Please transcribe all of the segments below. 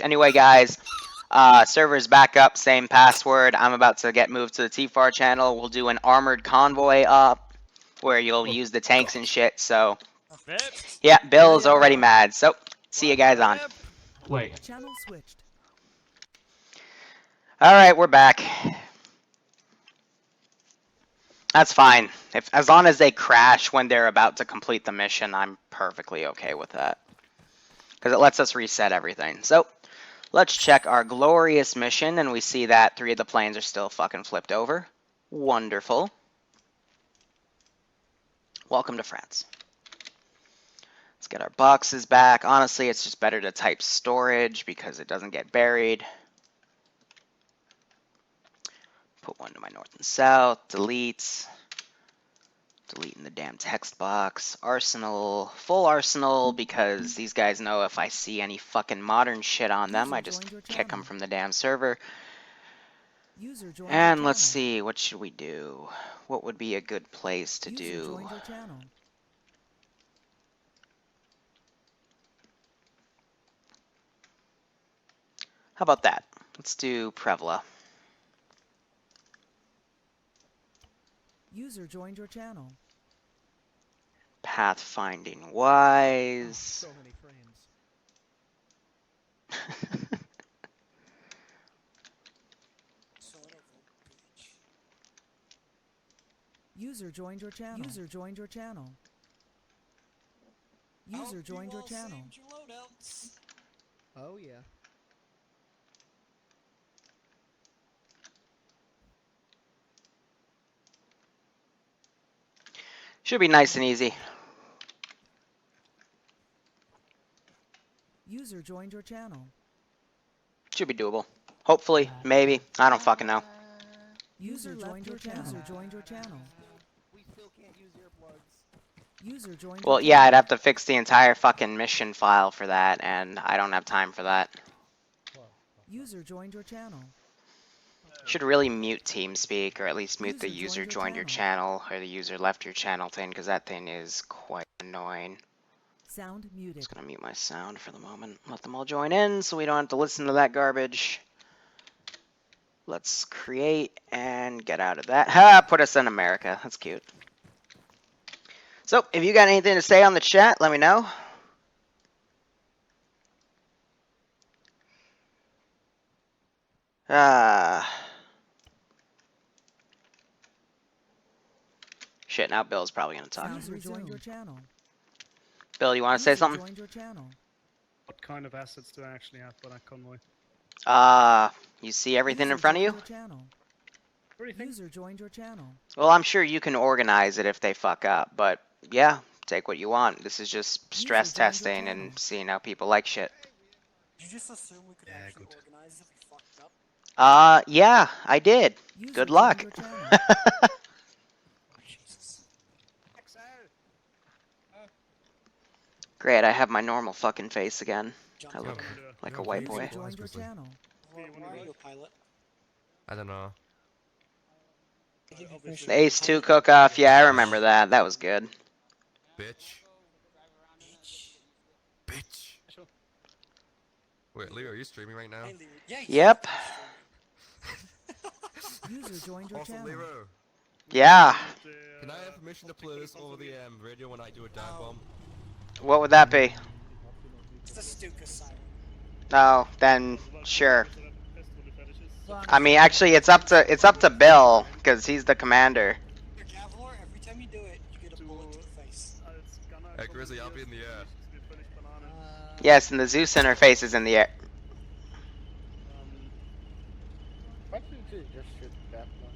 Anyway, guys, server's back up, same password. I'm about to get moved to the TFAR channel. We'll do an armored convoy up where you'll use the tanks and shit. So, yeah, Bill is already mad. So, see you guys on. Wait. Channel switched. All right, we're back. That's fine. As long as they crash when they're about to complete the mission, I'm perfectly okay with that. Because it lets us reset everything. So, let's check our glorious mission, and we see that 3 of the planes are still fucking flipped over. Wonderful. Welcome to France. Let's get our boxes back. Honestly, it's just better to type storage because it doesn't get buried. Put one to my north and south. Delete. Deleting the damn text box. Arsenal. Full arsenal because these guys know if I see any fucking modern shit on them, I just kick them from the damn server. And let's see, what should we do? What would be a good place to do? How about that? Let's do Prevla. User joined your channel. Pathfinding wise. So many frames. User joined your channel. User joined your channel. User joined your channel. Oh yeah. Should be nice and easy. User joined your channel. Should be doable. Hopefully, maybe. I don't fucking know. User joined your channel. User joined your channel. We still can't use earplugs. User joined. Well, yeah, I'd have to fix the entire fucking mission file for that, and I don't have time for that. User joined your channel. Should really mute TeamSpeak, or at least mute the user joined your channel, or the user left your channel thing, because that thing is quite annoying. Sound muted. Just gonna mute my sound for the moment. Let them all join in, so we don't have to listen to that garbage. Let's create and get out of that. Ha! Put us in America. That's cute. So, if you got anything to say on the chat, let me know. Shit, now Bill's probably gonna talk. User joined your channel. Bill, you want to say something? Joined your channel. What kind of assets do I actually have for that convoy? You see everything in front of you? Everything? User joined your channel. Well, I'm sure you can organize it if they fuck up, but yeah, take what you want. This is just stress testing and seeing how people like shit. Did you just assume we could actually organize if we fucked up? Yeah, I did. Good luck. Great, I have my normal fucking face again. I look like a white boy. Why are you a pilot? I don't know. The Ace 2 cook-off, yeah, I remember that. That was good. Bitch. Bitch. Wait, Liru, are you streaming right now? Yep. User joined your channel. Liru, Yeah. can I have permission to play this over the radio when I do a dive bomb? What would that be? It's the Stuka siren. Oh, then sure. I mean, actually, it's up to Bill because he's the commander. Your Cavalier, every time you do it, you get a bullet to the face. Hey, Grizzly, I'll be in the air. Yes, and the Zeus interface is in the air. Why don't you just shoot that one?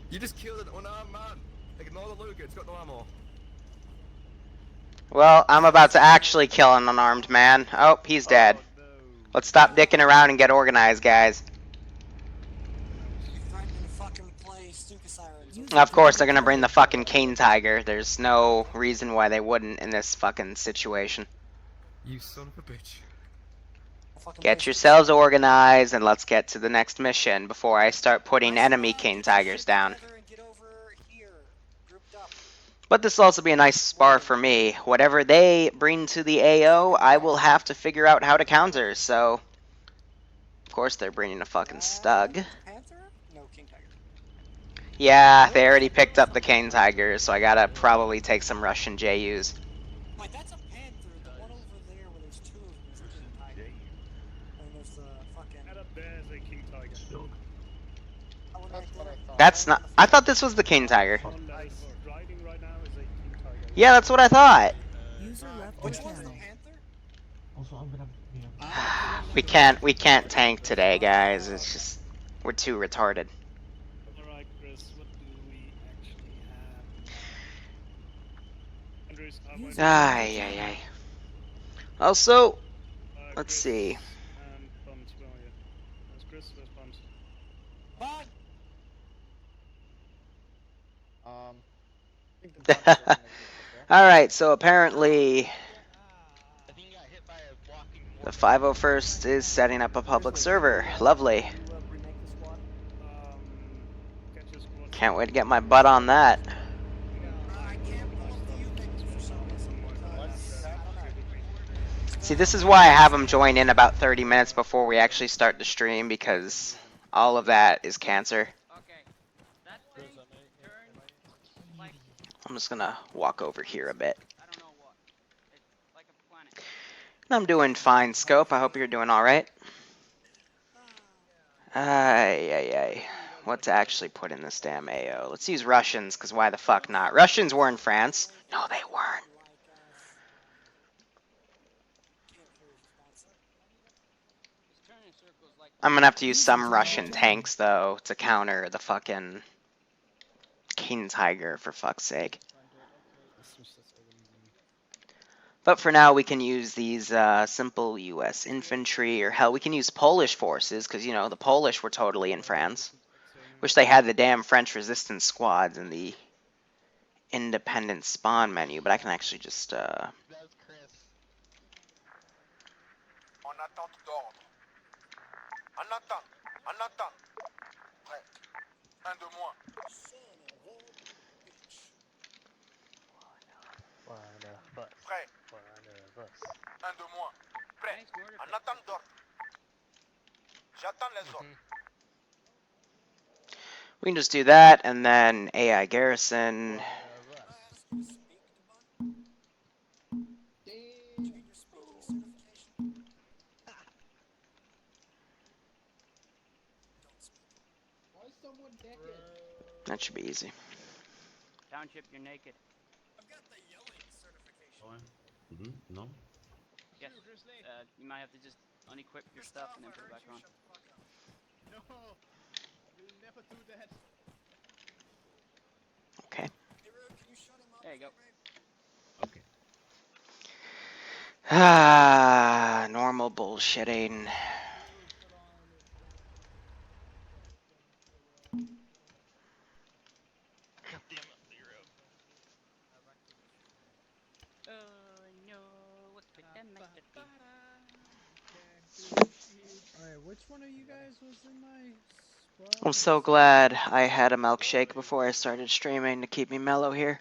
You just killed an unarmed man. Ignore the Luger, it's got no ammo. Well, I'm about to actually kill an unarmed man. Oh, he's dead. Let's stop dicking around and get organized, guys. You're threatening to fucking play Stuka sirens. Of course, they're gonna bring the fucking Cane Tiger. There's no reason why they wouldn't in this fucking situation. You son of a bitch. Get yourselves organized and let's get to the next mission before I start putting enemy Cane Tigers down. But this will also be a nice spar for me. Whatever they bring to the AO, I will have to figure out how to counter. So, of course, they're bringing a fucking Stug. Panther? No, King Tiger. Yeah, they already picked up the Cane Tiger, so I gotta probably take some Russian JUs. Wait, that's a Panther. The one over there where there's two of them is a King Tiger. And there's the fucking... Head up there is a King Tiger. that one right That's what there. I thought. That's not. I thought this was the Cane Tiger. The one that is driving right now is a King Tiger. Yeah, that's what I thought. User left Which your one's the channel. Panther? Also, I'm gonna be We can't tank today, guys. It's just we're too retarded. Alright, Chris, what do we actually have? Andrews, Ay, ay, ay. Also, let's Chris see. And Bums, where are you? Where's Chris? Where's Bums? Bye! I think the Panther one is okay. Alright, so apparently the 501st is setting up a public server. Lovely. You, remake the squad? Catch your squad. Can't wait to get my butt on that. I can't pull up the Unix for some reason because... I don't know. See, this is why I have them join in about 30 minutes before we actually start the stream, because all of that is cancer. I'm just gonna walk over here a bit. I'm doing fine, Scope. I hope you're doing alright. Ay, ay, ay. What to actually put in this damn AO? Let's use Russians, because why the fuck not? Russians were in France. No, they weren't. I'm gonna have to use some Russian tanks, though, to counter the fucking King Tiger, for fuck's sake. But for now, we can use these simple US infantry, or hell, we can use Polish forces, because, you know, the Polish were totally in France. Wish they had the damn French resistance squads in the independent spawn menu, but I can actually just, En attente d'ordre. En attente. En attente. Prêt. Un de moins. Prêt. Un de moins. Prêt. En attente d'ordre. J'attends les ordres. we can just do that, and then AI garrison. That should be easy. Township, you're naked. I've got the yelling certification. No? Yes. You might have to just unequip your stuff and then put it back on. No! I will never do that. Okay. Hey, Ru, can you shut him up? There you go. Okay. Ah, normal bullshitting. No, what could that make it be? Alright, which one of you guys was in my squad? I'm so glad I had a milkshake before I started streaming to keep me mellow here.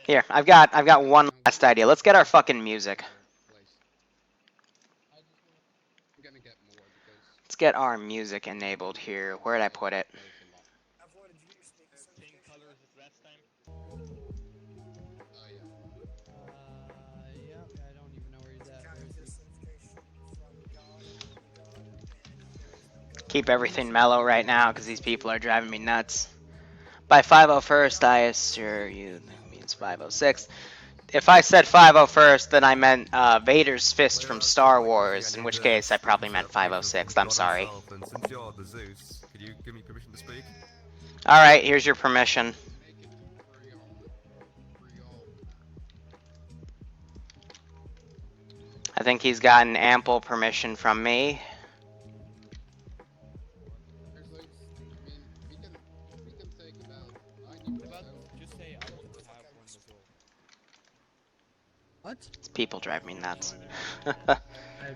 Here, I've got one last idea. Let's get our fucking music. Let's get our music enabled here. Where did I put it? Convoy, did you get your speaker certification? Yeah, I don't even know where he's at. Where is Your he? certification from God, and there is no God. Keep everything mellow right now, because these people are driving me nuts. By 501st, I assure you, that means 506. If I said 501st, then I meant Vader's fist from Star Wars, in which case I probably meant 506. I'm sorry. And since you're the Zeus, could you give me permission to speak? Alright, here's your permission. I think he's gotten ample permission from me. What? These people drive me nuts. I'd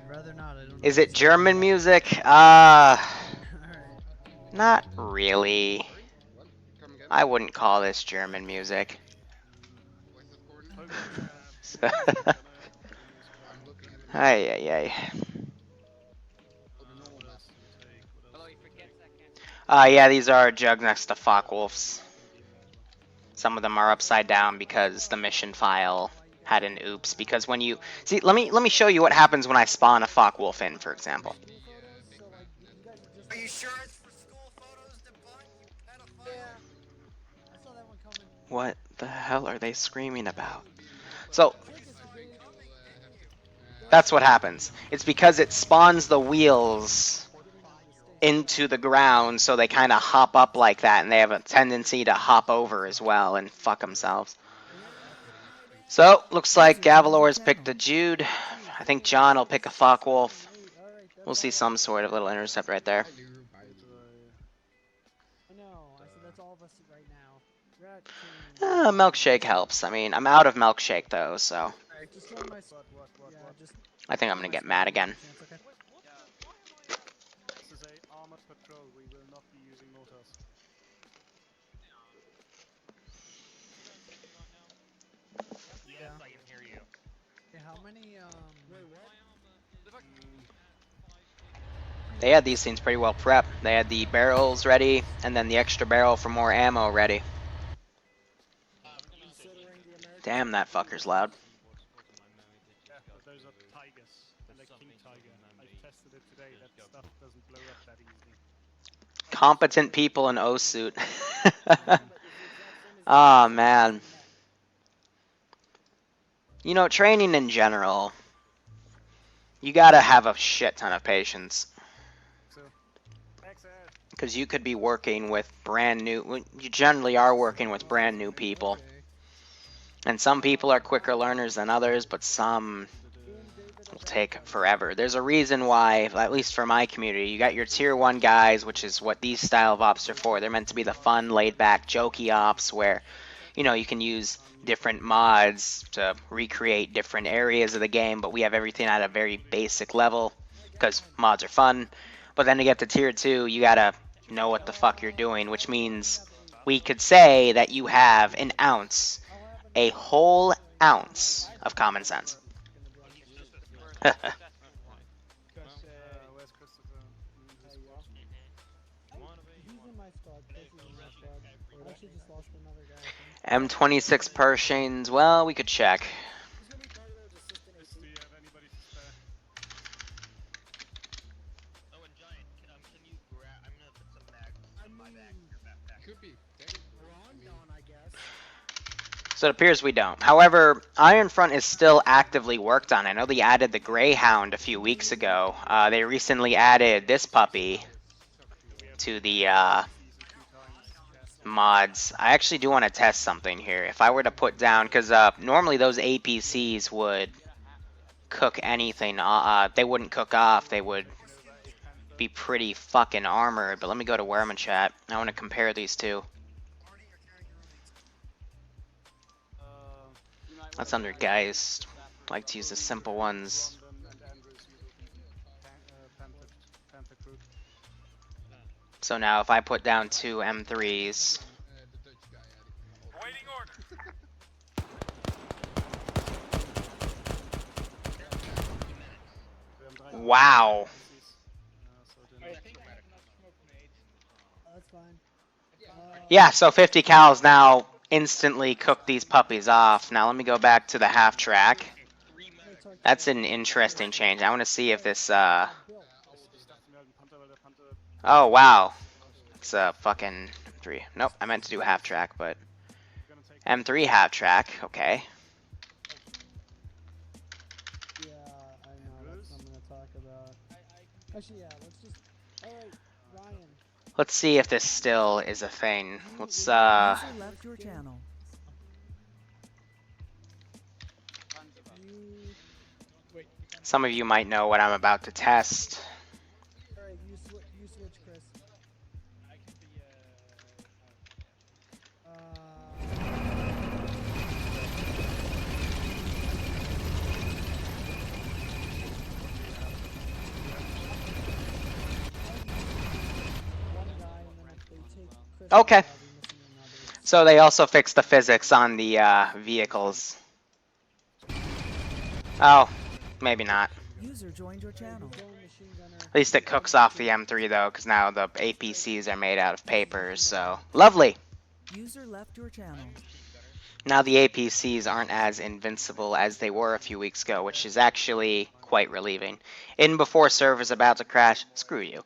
rather not. I don't know. Is it German music? Alright. Not really. I wouldn't call this German music. Ay, ay, ay. Although he forgets that can't. Yeah, these are jug next to Focke-Wulfs. Some of them are upside down because the mission file had an oops. Because when you see, let me show you what happens when I spawn a Focke-Wulf in, for example. Are you sure it's for school photos, DeBunt, you pedophile? Yeah. I saw that one coming. What the hell are they screaming about? So that's what happens. It's because it spawns the wheels into the ground, so they kind of hop up like that, and they have a tendency to hop over as well and fuck themselves. So, looks like Gavalor's picked a Jude. I think John will pick a Focke-Wulf. We'll see some sort of little intercept right there. I know. I said that's all of us right now. Rat King. Milkshake helps. I mean, I'm out of milkshake though, so Alright, just join my. Yeah, just. I think I'm gonna get mad again. Chance, okay? This is a armored patrol. We will not be using mortars. Yes, I can hear you. Okay, how many, Wait, what? They had these things pretty well prepped. They had the barrels ready, and then the extra barrel for more ammo ready. Damn, that fucker's loud. Yeah, but those are tigers, and they're king tiger. I tested it today. That stuff doesn't blow up that easily. Competent people in O-suit. Oh, man. You know, training in general, you gotta have a shit ton of patience. So, Because you could be working with brand new, you generally are working with brand new people. And some people are quicker learners than others, but some will take forever. There's a reason why, at least for my community, you got your tier 1 guys, which is what these style of ops are for. They're meant to be the fun, laid-back, jokey ops where, you know, you can use different mods to recreate different areas of the game, but we have everything at a very basic level because mods are fun. But then to get to tier 2, you gotta know what the fuck you're doing, which means we could say that you have an ounce, a whole ounce of common sense. where's Christopher? He's in my squad. Chris is in my squad. I actually just lost another guy. M26 Pershings, well, we could check. Do you have anybody to spare? Oh, and Giant, can you grab? I'm gonna put some bags in my bag in your backpack. Could be. We're on dawn, I guess. So it appears we don't. However, Ironfront is still actively worked on. I know they added the Greyhound a few weeks ago. They recently added this puppy to the mods. I actually do want to test something here. If I were to put down, because normally those APCs would cook anything. They wouldn't cook off. They would be pretty fucking armored. But let me go to Werman chat. I want to compare these two. That's under Geist. Like to use the simple ones. So now if I put down 2 M3s. Waiting order. Wow. That's fine. Yeah, so 50 cals now instantly cook these puppies off. Now let me go back to the half track. That's an interesting change. I want to see if this, oh, wow. It's a fucking M3. Nope, I meant to do half track, but M3 half track, okay. Yeah, I know. That's what I'm gonna talk about. Actually, yeah. Let's just. All right, Ryan. Let's see if this still is a thing. Let's, User left your channel. some of you might know what I'm about to test. All right, you switch, Chris. One guy, and then if they take Chris, Okay. I'll be missing another. So they also fixed the physics on the vehicles. Oh, maybe not. User joined your channel. At least it cooks off the M3 though, because now the APCs are made out of papers, so lovely. User left your channel. Now the APCs aren't as invincible as they were a few weeks ago, which is actually quite relieving. In before server's about to crash, screw you.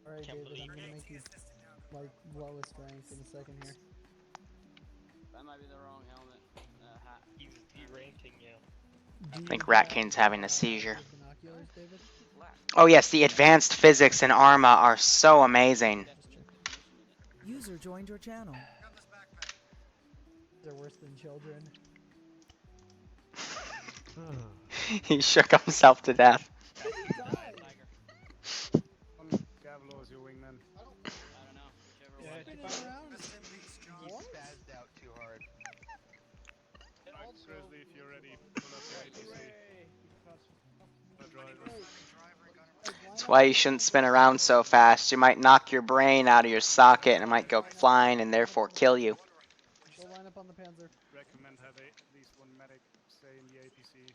Alright, Can't David, believe I'm gonna make you like lowest ranked in a second here. That might be the wrong helmet. Hat. He's de-ranking you. I think Ratkin's having a seizure. Binoculars, David? Oh yes, the advanced physics in Arma are so amazing. User joined your channel. They're worse than children. He shook himself to death. Gavlo is your wingman. I don't know. Whichever one. He spazzed out too hard. Alright, Grizzly, if you're ready, pull up your APC. The driver. That's why you shouldn't spin around so fast. You might knock your brain out of your socket and it might go flying and therefore kill you. Go line up on the Panzer. Recommend have at least one medic stay in the APC.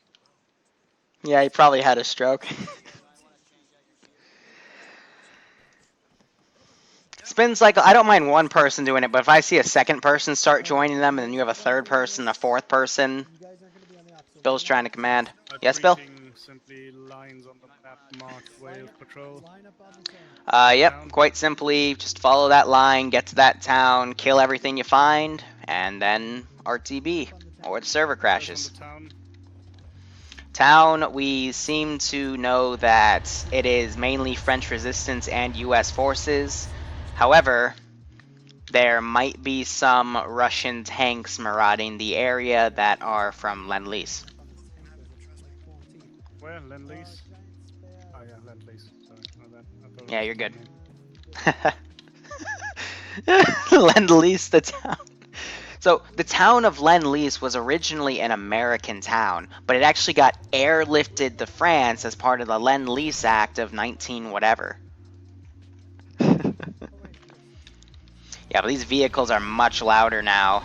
Yeah, he probably had a stroke. Spin cycle, I don't mind one person doing it, but if I see a second person start joining them and then you have a third person, a fourth person, You guys aren't gonna be on the opposite. Bill's trying to command. I'm Yes, Bill? reading simply lines on the map marked way of patrol. Line up on the town. Yep, quite simply, just follow that line, get to that town, kill everything you find, and then RTB, or the server crashes. Town. Town, we seem to know that it is mainly French resistance and US forces. However, there might be some Russian tanks marauding the area that are from Lend-Lease. Where? Lend-Lease? Oh yeah, Lend-Lease. Sorry, my bad. I thought it Yeah, was you're good. the name. Lend-Lease, the town. So, the town of Lend-Lease was originally an American town, but it actually got airlifted to France as part of the Lend-Lease Act of 19 whatever. Yeah, but these vehicles are much louder now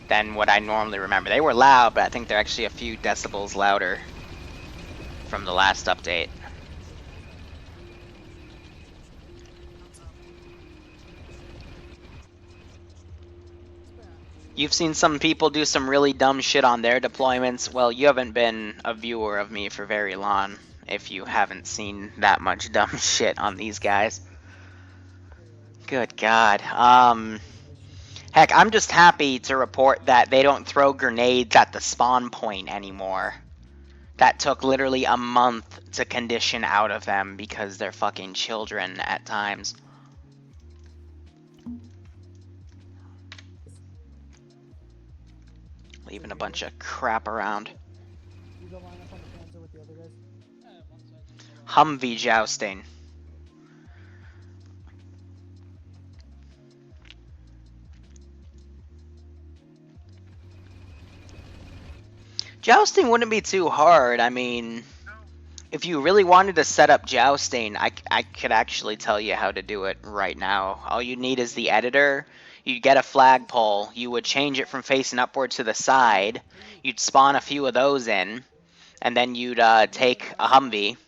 than what I normally remember. They were loud, but I think they're actually a few decibels louder from the last update. You've seen some people do some really dumb shit on their deployments. Well, you haven't been a viewer of me for very long if you haven't seen that much dumb shit on these guys. Good God. Heck, I'm just happy to report that they don't throw grenades at the spawn point anymore. That took literally a month to condition out of them because they're fucking children at times. Leaving a bunch of crap around. You go line up on the Panzer with the other guys. Humvee jousting. Jousting wouldn't be too hard. I mean, if you really wanted to set up jousting, I could actually tell you how to do it right now. All you need is the editor. You'd get a flagpole. You would change it from facing upward to the side. You'd spawn a few of those in. And then you'd take a Humvee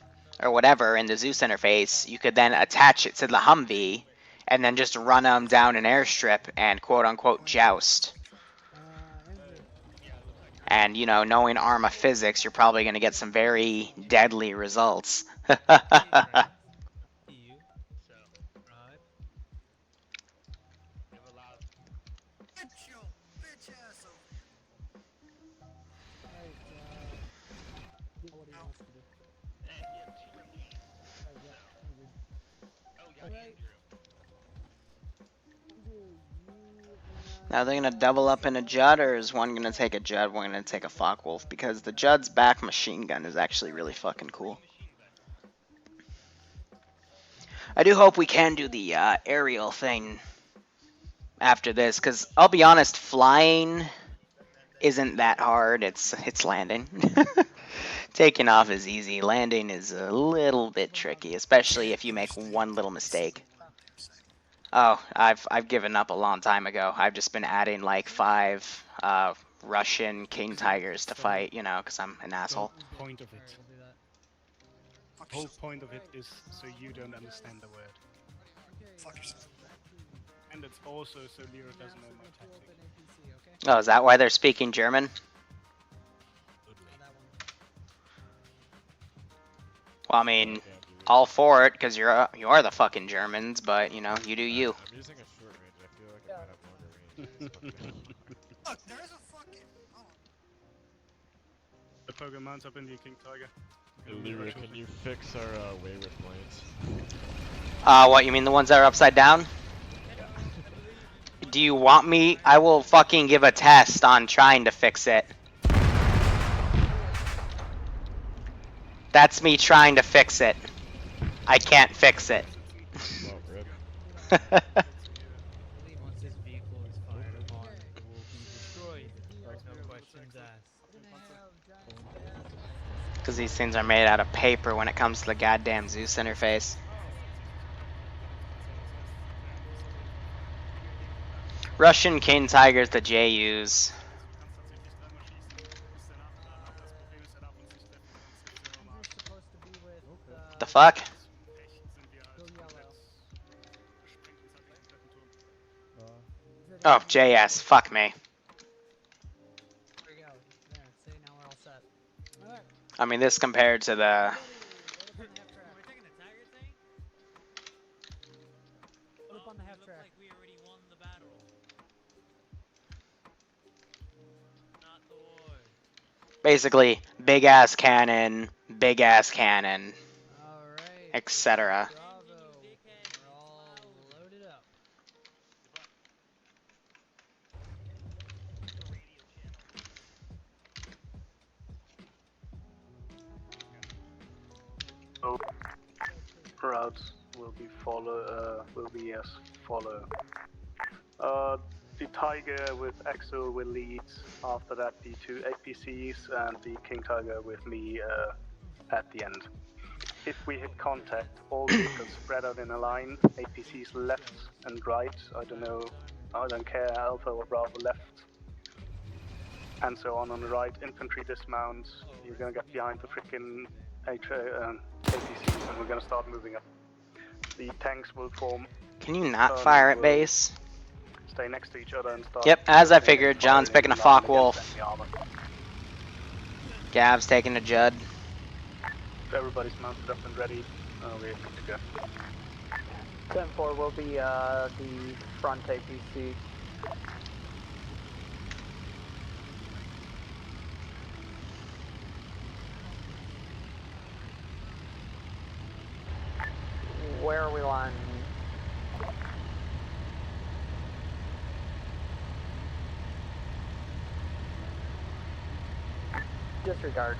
or whatever in the Zeus interface. You could then attach it to the Humvee and then just run them down an airstrip and quote-unquote joust. And, you know, knowing Arma physics, you're probably going to get some very deadly results. Now they're going to double up in a Judd, or is one going to take a Judd, one going to take a Focke-Wulf? Because the Judd's back machine gun is actually really fucking cool. I do hope we can do the aerial thing after this, because I'll be honest, flying isn't that hard. It's landing. Taking off is easy. Landing is a little bit tricky, especially if you make one little mistake. Oh, I've given up a long time ago. I've just been adding like 5 Russian king tigers to fight, you know, because I'm an asshole. The point of it. The whole point of it is so you don't understand the word. Fuck yourself. And it's also so Liru doesn't know my tactic. Oh, is that why they're speaking German? Well, I mean, all for it, because you are the fucking Germans, but, you know, you do you. I'm using a short range. I feel like I might have longer range. Look, there's a fucking. Oh. The poker mounts up in the king tiger. Hey, Liru, can you fix our wayward planes? What, you mean the ones that are upside down? Do you want me? I will fucking give a test on trying to fix it. That's me trying to fix it. I can't fix it. Well, rip. Once this vehicle is fired upon, it will be destroyed. There's no questions asked. Because these things are made out of paper when it comes to the goddamn Zeus interface. Russian king tigers, the JUs. The fuck? Oh, JS. Fuck me. There you go. There. See, now we're all set. Alright. I mean, this compared to the... We're taking the tiger thing? Put up on the half track. Like we already won the battle. Not the war. Basically, big-ass cannon, Alright. etc. Bravo. We're all loaded up. Routes will be follow. The Tiger with Axel will lead. After that, the 2 APCs and the King Tiger with me at the end. If we hit contact, all vehicles spread out in a line. APCs left and right. I don't care. Alpha or Bravo left. And so on the right. Infantry dismount. You're gonna get behind the freaking APCs and we're gonna start moving up. The tanks will form. Can you not fire at base? Stay next to each other and start. Yep, as I figured, John's picking a Focke Wolf. Gav's taking a Judd. If everybody's mounted up and ready, we're good to go. 10-4 will be the front APC. Where are we landing? Disregard.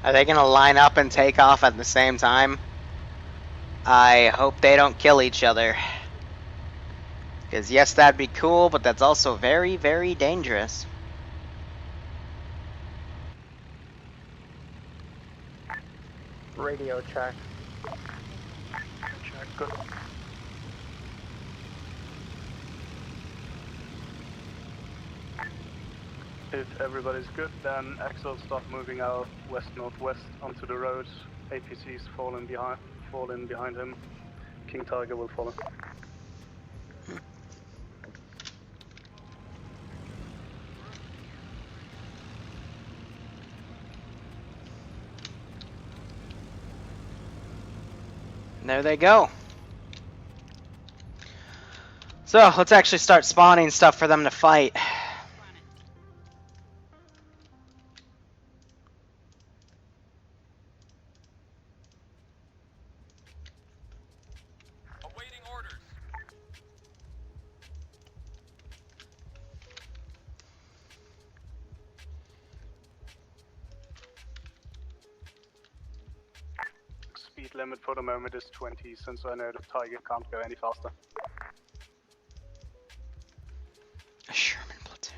Are they gonna line up and take off at the same time? I hope they don't kill each other. Because yes, that'd be cool, but that's also very, very dangerous. Radio check. Check, good. If everybody's good, then Axel start moving out west-northwest onto the road. APCs fall in behind him. King Tiger will follow. There they go. So, let's actually start spawning stuff for them to fight. Awaiting orders. Speed limit for the moment is 20, since I know the Tiger can't go any faster. A Sherman platoon.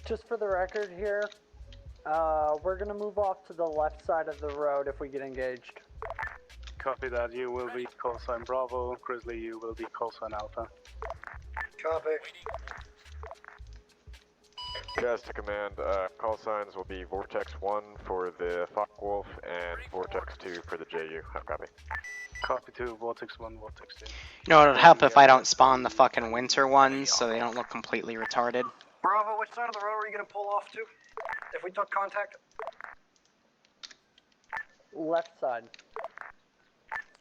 Just for the record here, we're gonna move off to the left side of the road if we get engaged. Copy that. You will be call sign Bravo. Grizzly, you will be call sign Alpha. Copy. Guys to command, call signs will be Vortex 1 for the Focke-Wulf and Vortex 2 for the JU. Have copy. Copy 2, Vortex 1, Vortex 2. You know, it'll help if I don't spawn the fucking winter ones so they don't look completely retarded. Bravo, which side of the road are you gonna pull off to? If we took contact? Left side.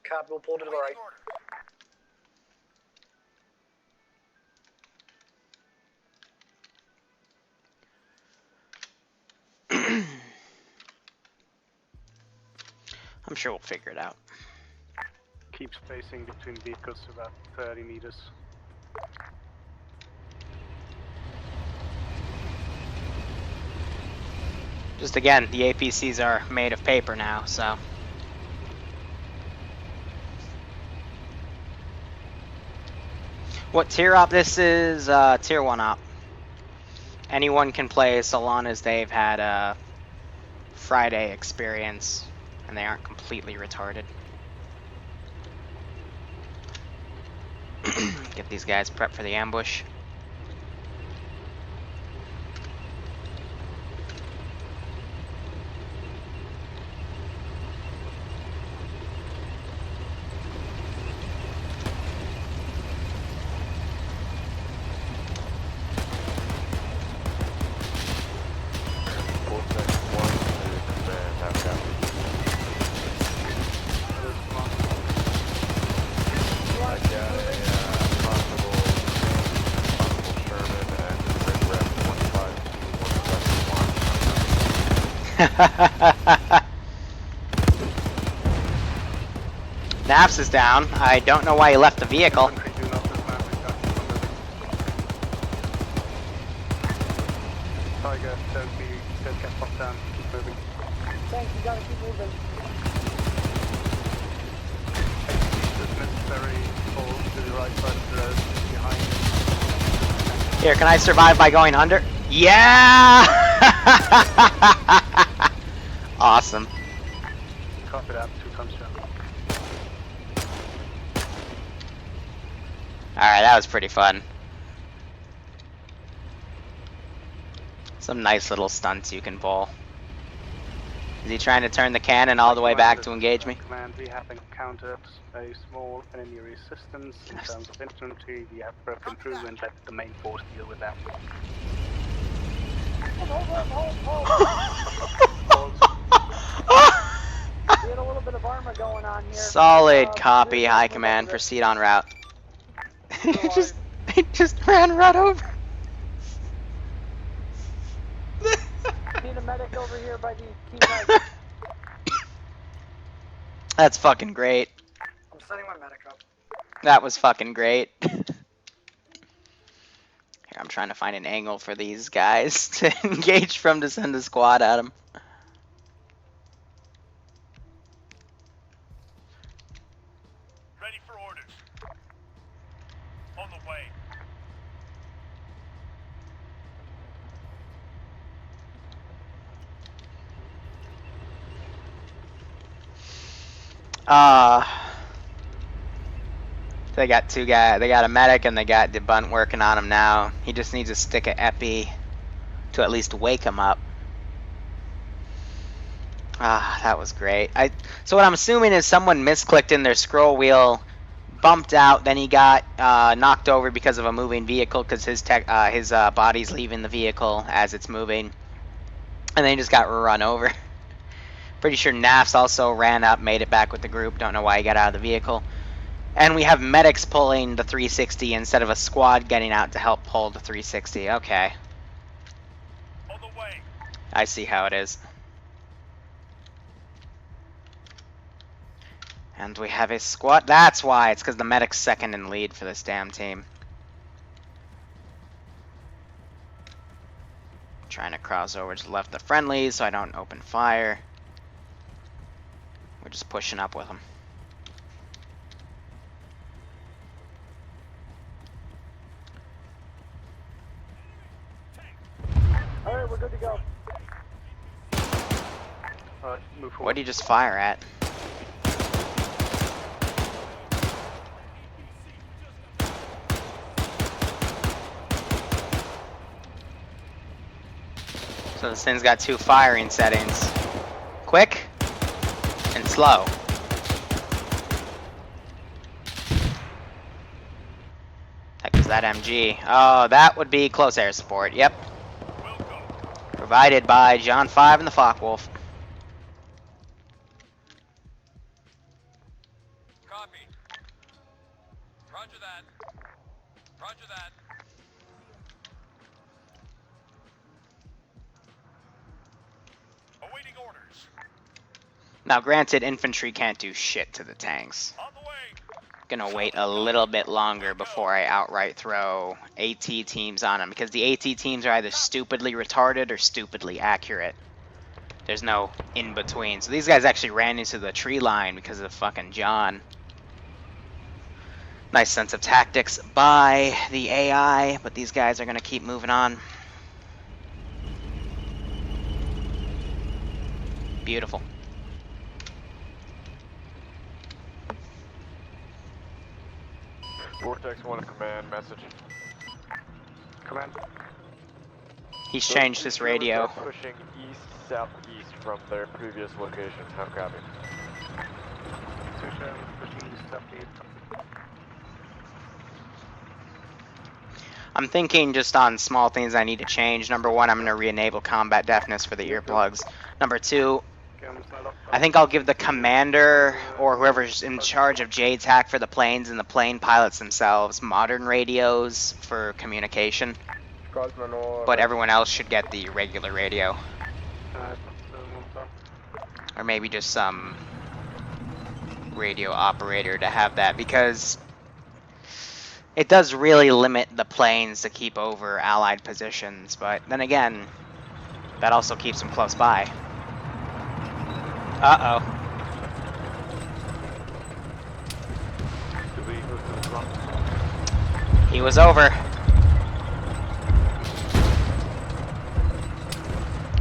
Copy, we'll pull to the right. I'm sure we'll figure it out. Keep spacing between vehicles to about 30 meters. Just again, the APCs are made of paper now, so. What tier op this is? Tier 1 op. Anyone can play so long as they've had a Friday experience and they aren't completely retarded. Get these guys prepped for the ambush. Vortex 1 to command. Have copy. I got a possible Sherman and Red Rep 15217. Naps is down. I don't know why he left the vehicle. Infantry, do not dismount. Exactly from the Tiger, don't get fucked down. Keep moving. Thanks, you gotta keep moving. If necessary, pull to the right side of the road behind you. Here, can I survive by going under? Yeah! Awesome. Copy that, 2 times down. Alright, that was pretty fun. Some nice little stunts you can pull. Is he trying to turn the cannon all the way back to engage me? Command, we have encountered a small enemy resistance. In terms of infantry, we have broken through and let the main force deal with that. We had a little bit of armor going on here. Solid copy, high command, proceed on route. It just ran right over. Need a medic over here by the key target. That's fucking great. I'm setting my medic up. That was fucking great. Here, I'm trying to find an angle for these guys to engage from to send a squad at them. Ready for orders. On the way. They got two guys. They got a medic and they got Debunt working on him now. He just needs a stick of epi to at least wake him up. Ah, that was great. So what I'm assuming is someone misclicked in their scroll wheel, bumped out, then he got knocked over because of a moving vehicle because his body's leaving the vehicle as it's moving, and then he just got run over. Pretty sure Nafs also ran up, made it back with the group. Don't know why he got out of the vehicle. And we have medics pulling the 360 instead of a squad getting out to help pull the 360. Okay. On the way. I see how it is. And we have a squad. That's why. It's because the medic's second in lead for this damn team. Trying to cross over to the left of the friendlies so I don't open fire. We're just pushing up with them. go. Alright, move forward. What did you just fire at? So this thing's got 2 firing settings. Quick and slow. Heck is that MG? Oh, that would be close air support. Yep. Provided by John 5 and the Focke-Wulf. Copy. Roger that. Roger that. Awaiting orders. Now granted, infantry can't do shit to the tanks. On the way. Gonna wait a little bit longer before I outright throw AT teams on them, because the AT teams are either stupidly retarded or stupidly accurate. There's no in between. So these guys actually ran into the tree line because of fucking John. Nice sense of tactics by the AI, but these guys are gonna keep moving on. Beautiful. Vortex 1 command message. Command. He's changed his radio. They're pushing east-southeast from their previous locations. How copy? Pushing east, southeast. I'm thinking just on small things I need to change. Number 1, I'm going to re-enable combat deafness for the earplugs. Number 2, I think I'll give the commander or whoever's in charge of JTAC for the planes and the plane pilots themselves modern radios for communication. But everyone else should get the regular radio. Or maybe just some radio operator to have that, because it does really limit the planes to keep over Allied positions, but then again, that also keeps them close by. Uh-oh. He was over.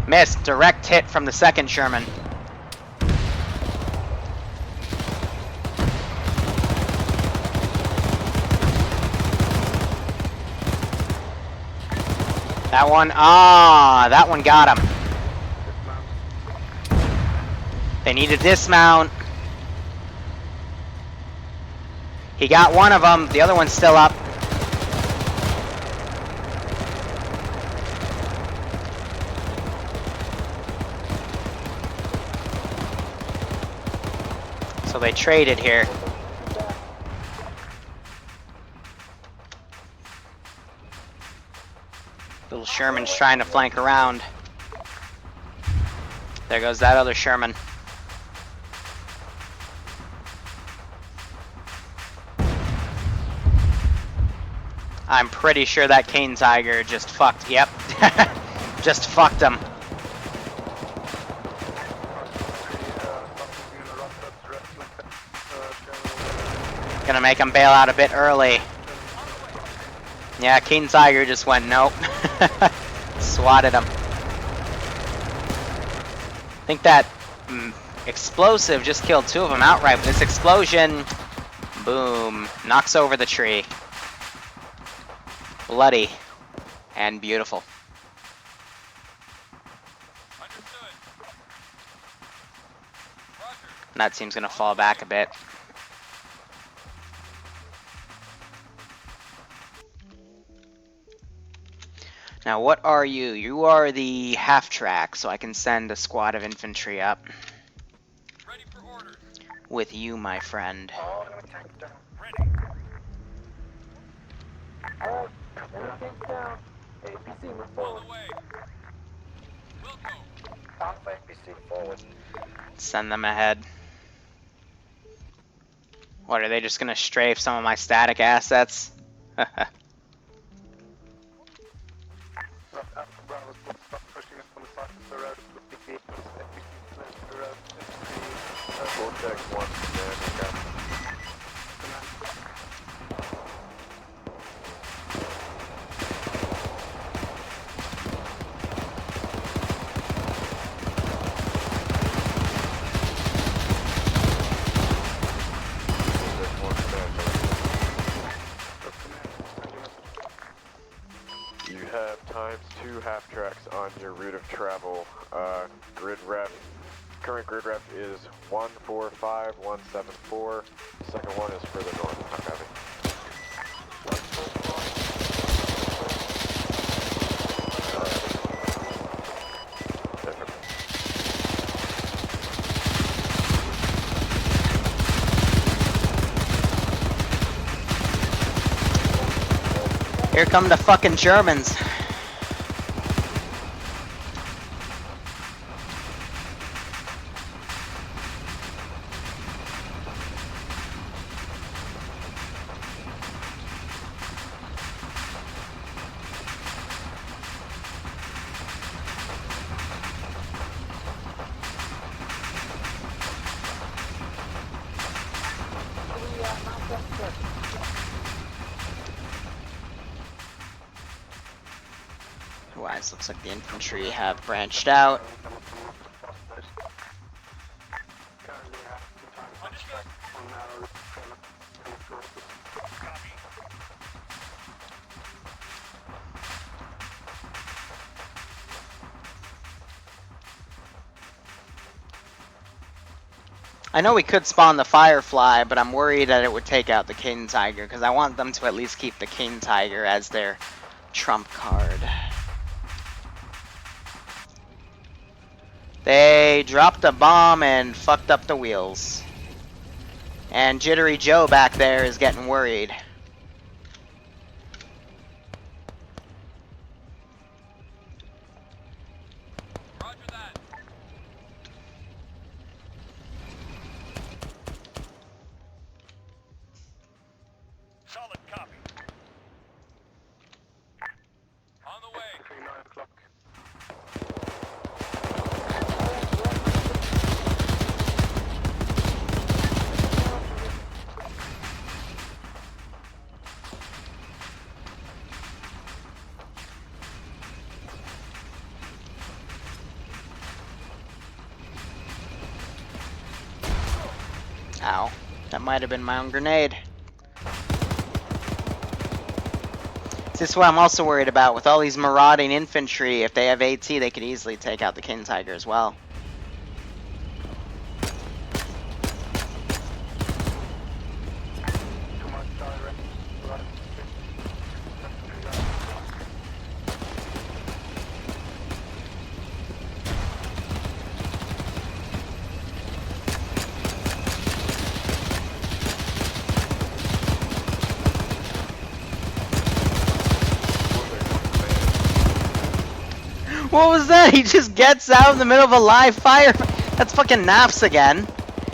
Missed. Direct hit from the 2nd Sherman. That one, that one got him. They need to dismount. He got one of them, the other one's still up. So they traded here. Little Sherman's trying to flank around. There goes that other Sherman. I'm pretty sure that Cane Tiger just fucked, yep. Just fucked him. Gonna make him bail out a bit early. Yeah, Cane Tiger just went nope. Swatted him. I think that explosive just killed 2 of them outright, but this explosion, boom, knocks over the tree. Bloody and beautiful. Understood. Roger. And that team's gonna fall back a bit. Now what are you? You are the half-track, so I can send a squad of infantry up. Ready for orders. With you, my friend. Ready. On the way. Wilco. Send them ahead. What, are they just gonna strafe some of my static assets? Vortex 1 command, copy. times 2 half tracks on your route of travel. Current grid rep is 145174. Second one is further north. Not copy. Here come the fucking Germans. Otherwise, looks like the infantry have branched out. I know we could spawn the Firefly, but I'm worried that it would take out the King Tiger, because I want them to at least keep the King Tiger as their trump card. They dropped a bomb and fucked up the wheels. And Jittery Joe back there is getting worried. Roger that. Solid copy. On the way. 9 o'clock. Ow. That might have been my own grenade. This is what I'm also worried about. With all these marauding infantry, if they have AT, they could easily take out the King Tiger as well. What was that? He just gets out in the middle of a live fire. That's fucking naps again.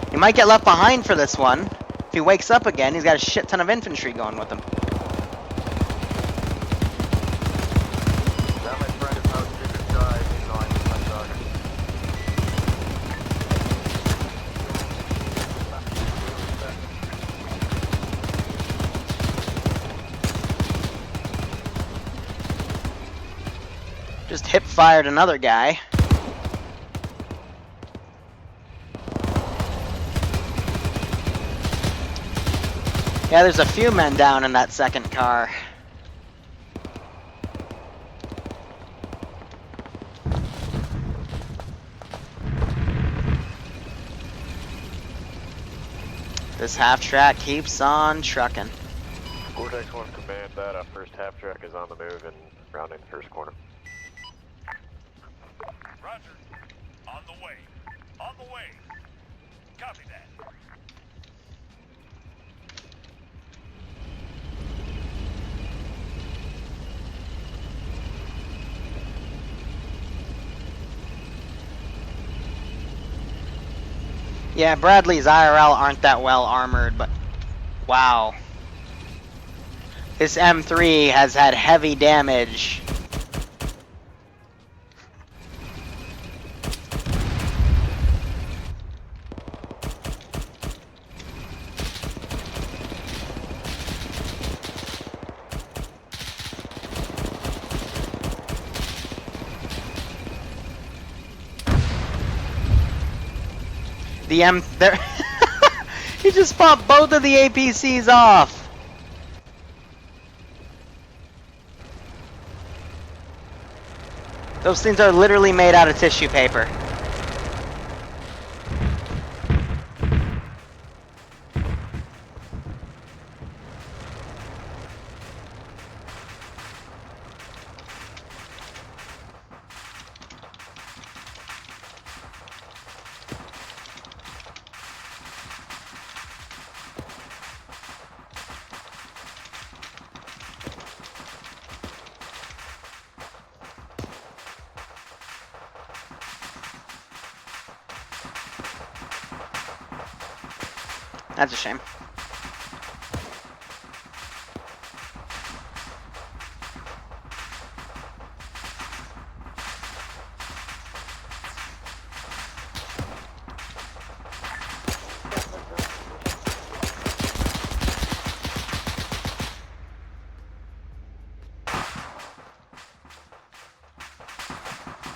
He might get left behind for this one. If he wakes up again, he's got a shit ton of infantry going with him. That, my friend, is how stupid die in line with my target. Just hip fired another guy. Yeah, there's a few men down in that second car. This half track keeps on trucking. Vortex 1 command, that first half track is on the move and rounding the first corner. Roger. On the way. On the way. Copy that. Yeah, Bradley's IRL aren't that well armored, but wow. This M3 has had heavy damage. The M there he just popped both of the APCs off. Those things are literally made out of tissue paper. That's a shame.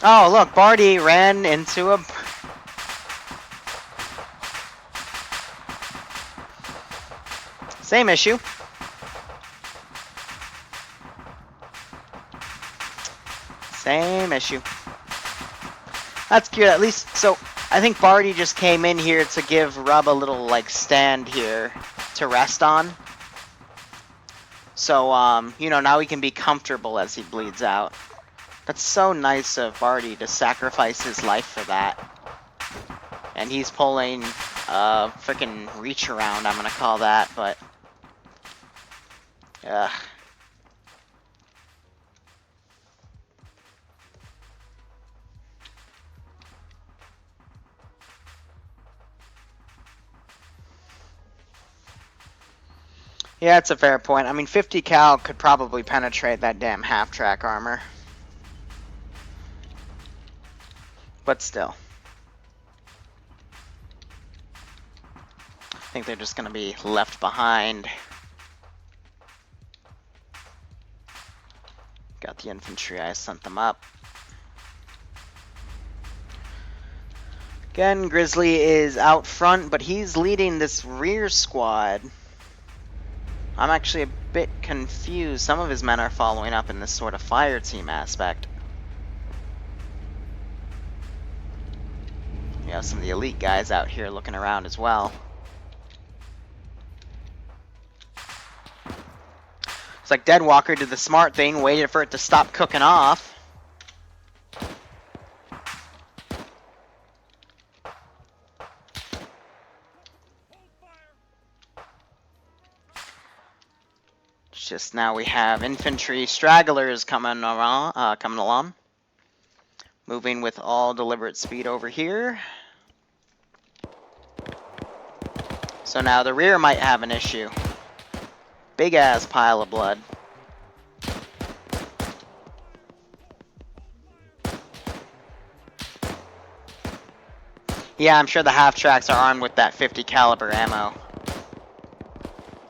Oh, look, Barty ran into a... Same issue. Same issue. That's cute, at least, so, I think Barty just came in here to give Rub a little, like, stand here to rest on. So, you know, now he can be comfortable as he bleeds out. That's so nice of Barty to sacrifice his life for that. And he's pulling a freaking reach around, I'm gonna call that, but... Ugh. Yeah, it's a fair point. I mean, 50 cal could probably penetrate that damn half-track armor. But still. I think they're just going to be left behind. Got the infantry, I sent them up. Again, Grizzly is out front, but he's leading this rear squad. I'm actually a bit confused. Some of his men are following up in this sort of fire team aspect. You have some of the elite guys out here looking around as well. It's like Deadwalker did the smart thing, waited for it to stop cooking off. Just now we have infantry stragglers coming along. Moving with all deliberate speed over here. So now the rear might have an issue. Big ass pile of blood. Yeah, I'm sure the half tracks are armed with that 50 caliber ammo.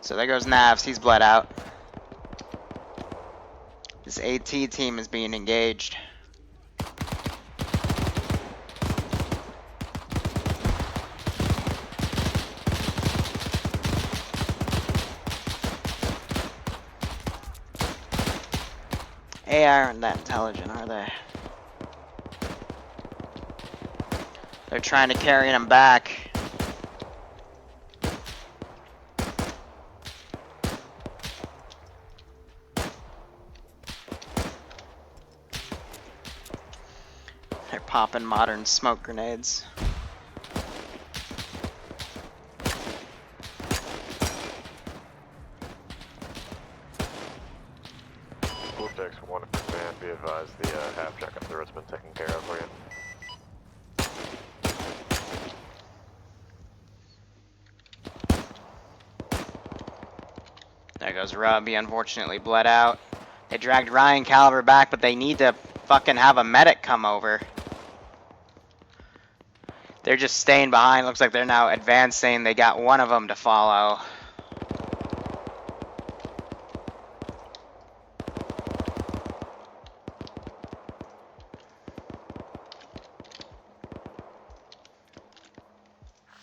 So there goes Navs, he's bled out. This AT team is being engaged. AI aren't that intelligent, are they? They're trying to carry them back. They're popping modern smoke grenades. Vortex 1 command, be advised the half-track up the road's been taken care of for you. There goes Rub, he unfortunately bled out. They dragged Ryan Caliber back, but they need to fucking have a medic come over. They're just staying behind. Looks like they're now advancing. They got one of them to follow.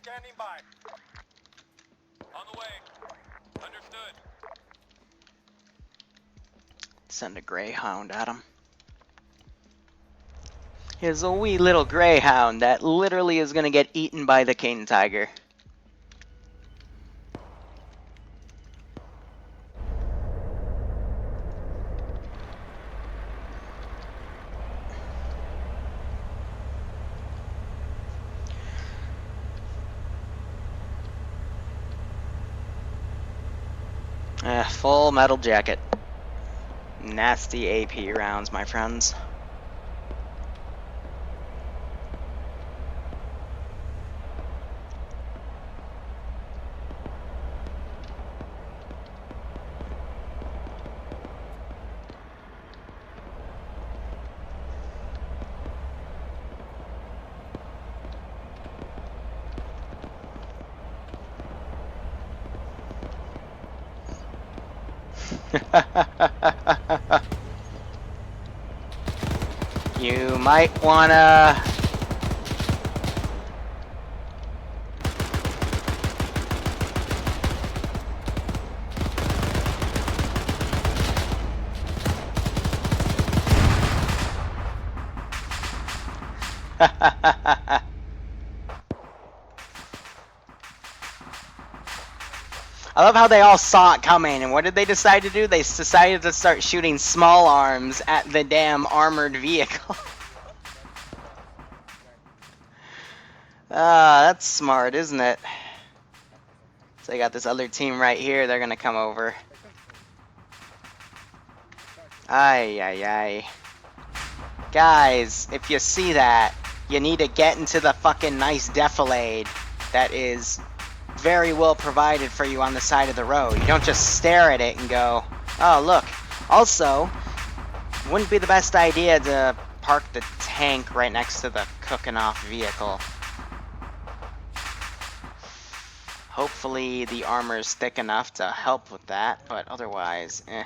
Standing by. On the way. Understood. Send a Greyhound at him. is a wee little greyhound that literally is gonna get eaten by the king tiger. Full metal jacket. Nasty AP rounds, my friends. You might wanna... I love how they all saw it coming, and what did they decide to do? They decided to start shooting small arms at the damn armored vehicle. That's smart, isn't it? So I got this other team right here, they're gonna come over. Ay, ay, ay. Guys, if you see that, you need to get into the fucking nice defilade that is very well provided for you on the side of the road. You don't just stare at it and go, oh look. Also, wouldn't be the best idea to park the tank right next to the cooking off vehicle. Hopefully the armor is thick enough to help with that, but otherwise, eh.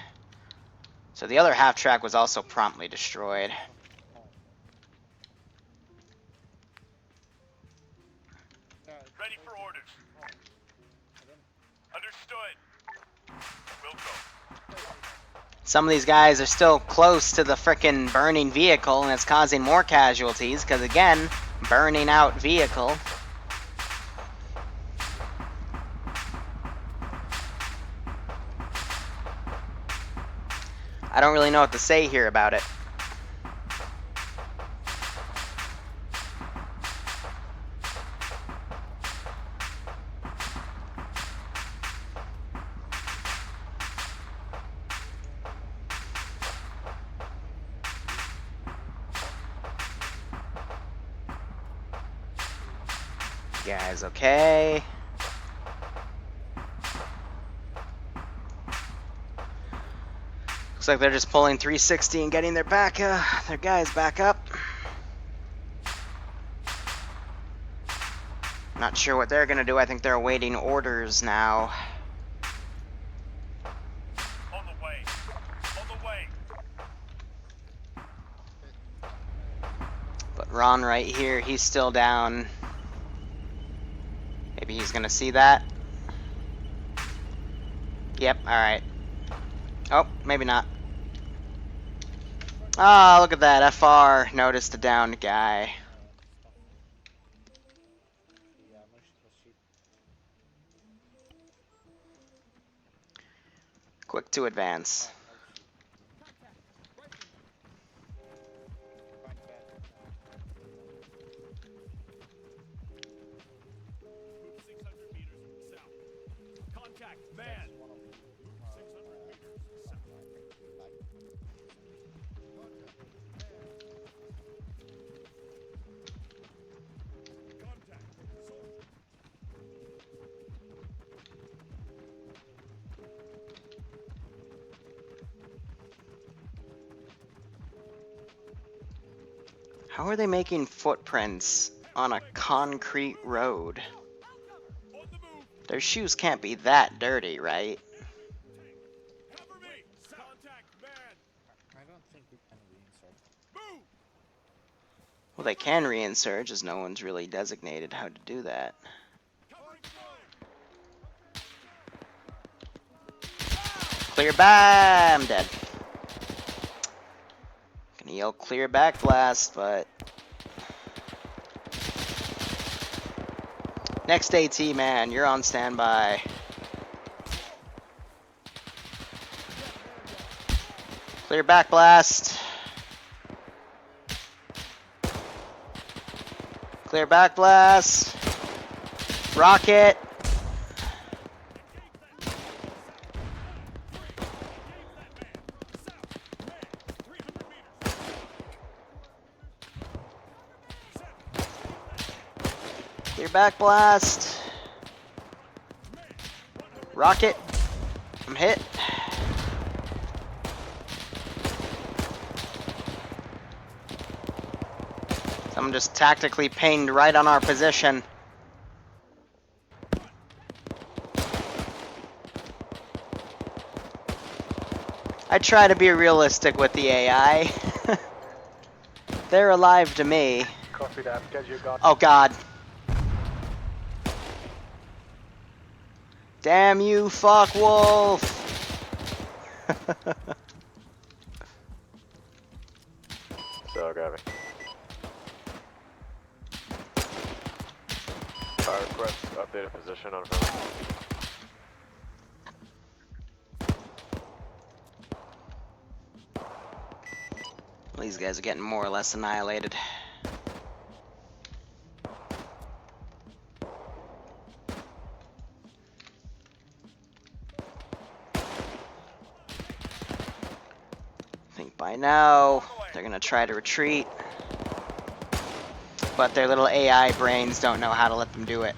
So the other half track was also promptly destroyed. Ready for orders. Understood. Will go. Some of these guys are still close to the frickin' burning vehicle, and it's causing more casualties, because again, burning out vehicle. I don't really know what to say here about it. Guys, okay. Looks like they're just pulling 360 and getting their guys back up. Not sure what they're gonna do. I think they're awaiting orders now. On the way. On the way. But Ron right here, he's still down. Maybe he's gonna see that. Yep, alright. Oh, maybe not. Ah, look at that. FR noticed the downed guy. Quick to advance. Contact, man. 600 meters south. Contact, soldier. How are they making footprints on a concrete road? Their shoes can't be that dirty, right? Cover me. Contact, man. I don't think we can reinsert. Move. Well, they can reinsurge, as no one's really designated how to do that. Clear back! I'm dead. Gonna yell clear back blast, but Next AT man, you're on standby. Clear back blast. Clear back blast. Rocket. Clear back blast. Rocket. I'm hit. Someone just tactically pinged right on our position. I try to be realistic with the AI. They're alive to me. Copy that. Get your gun. Oh god. Damn you, fuck wolf! So, got me. Request updated position on phone. These guys are getting more or less annihilated. I think by now they're gonna try to retreat, but their little AI brains don't know how to let them do it.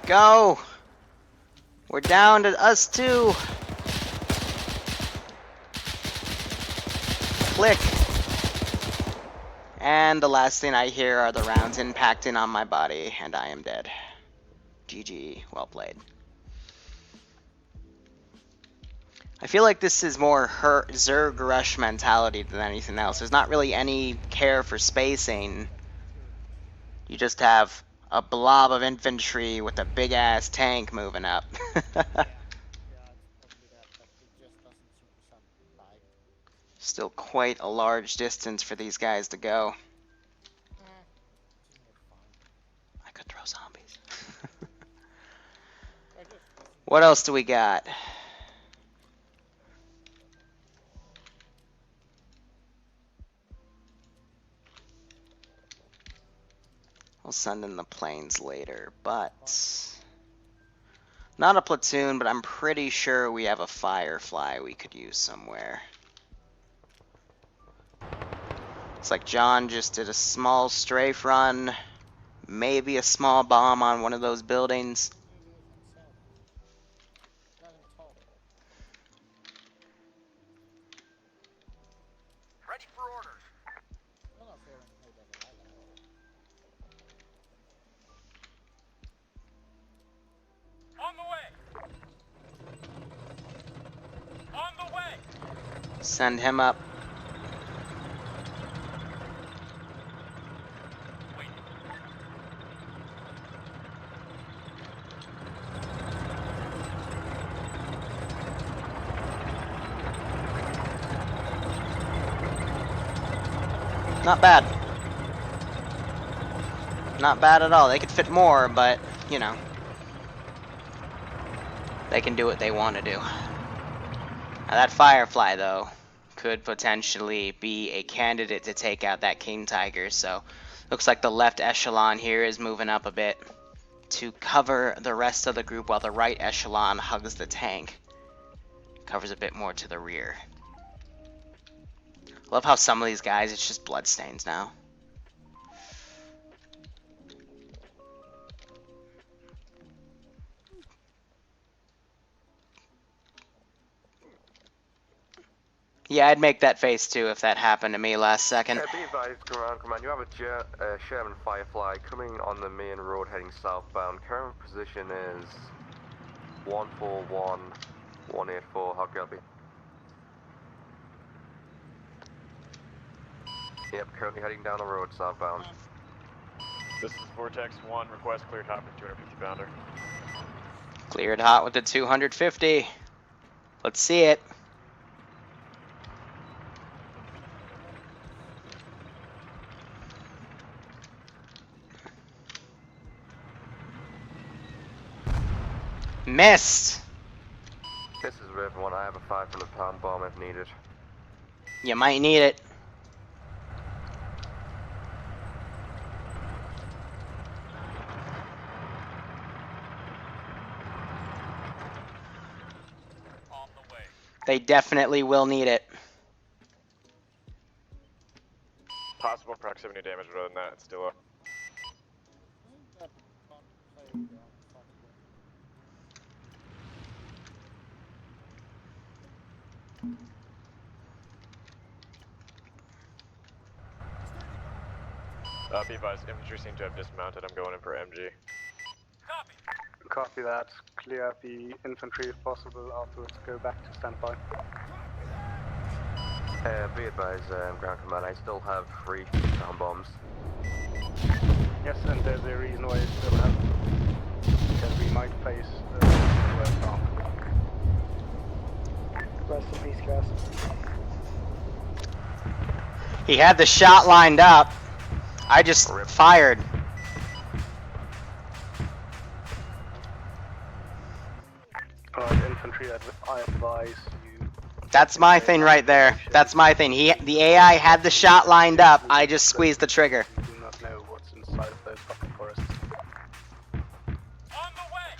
Go! We're down to us two. Click. And the last thing I hear are the rounds impacting on my body, and I am dead. GG, well played. I feel like this is more Zerg Rush mentality than anything else. There's not really any care for spacing. You just have a blob of infantry with a big ass tank moving up. Still quite a large distance for these guys to go. I could throw zombies. What else do we got? I'll send in the planes later, but not a platoon, but I'm pretty sure we have a Firefly we could use somewhere. It's like John just did a small strafe run, maybe a small bomb on one of those buildings. Ready for orders. On the way. On the way. Send him up. Not bad. Not bad at all. They could fit more, but, you know. They can do what they want to do. Now that Firefly, though, could potentially be a candidate to take out that King Tiger, so looks like the left echelon here is moving up a bit to cover the rest of the group while the right echelon hugs the tank. Covers a bit more to the rear. Love how some of these guys, it's just bloodstains now. Yeah, I'd make that face too if that happened to me last second. Be advised, command, you have a Sherman Firefly coming on the main road heading southbound. Current position is 141184. How copy? Yep, currently heading down the road southbound. This is Vortex 1, request clear top of 250 pounder. Cleared hot with the 250. Let's see it. Missed. This is Riv 1, I have a 500-pound bomb if needed. You might need it. On the way. They definitely will need it. Possible proximity damage, but other than that, it's still up. Be advised, infantry seem to have dismounted. I'm going in for MG. Copy that. Clear out the infantry if possible. Afterwards, go back to standby. Be advised, ground command, I still have 3 ground bombs. Yes, and there's a reason why you still have them. Because we might face the west arm. Rest in peace, guys. He had the shot lined up. I just fired. Alright, infantry, I advise you. That's my thing right there. That's my thing. The AI had the shot lined up. I just squeezed the trigger. We do not know what's inside of those fucking forests. On the way.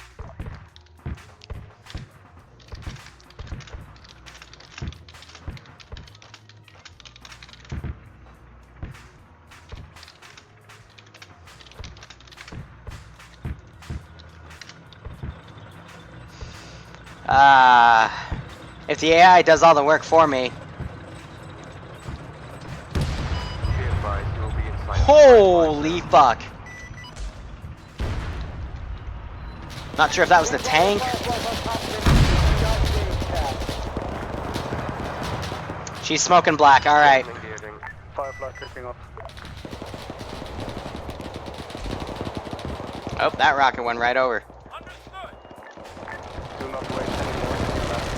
If the AI does all the work for me. Be advised, you will be inside. Holy fuck. Not sure if that was the tank. She's smoking black, alright. Firefly kicking off. Oh, that rocket went right over. Do not waste any more time left.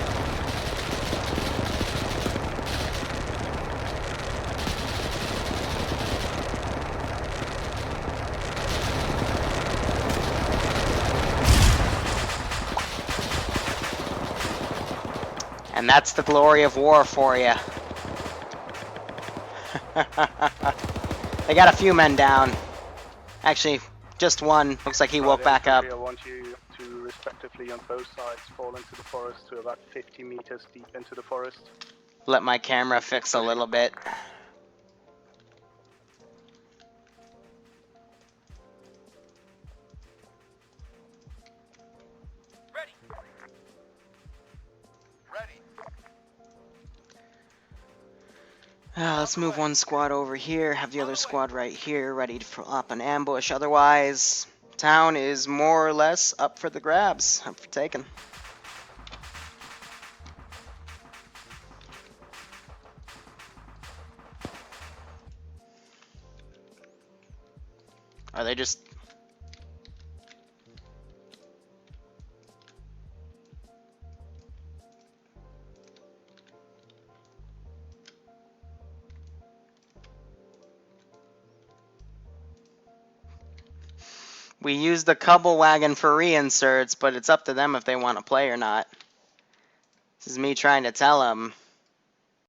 And that's the glory of war for you. They got a few men down. Actually, just one. Looks like he woke back up. I want you to respectively on both sides fall into the forest to about 50 meters deep into the forest. Let my camera fix a little bit. Ready. Ready. Let's move one squad over here, have the other squad right here, ready to pull up an ambush. Otherwise, town is more or less up for the grabs, up for taking. Are they just... We use the Cubble Wagon for reinserts, but it's up to them if they want to play or not. This is me trying to tell them.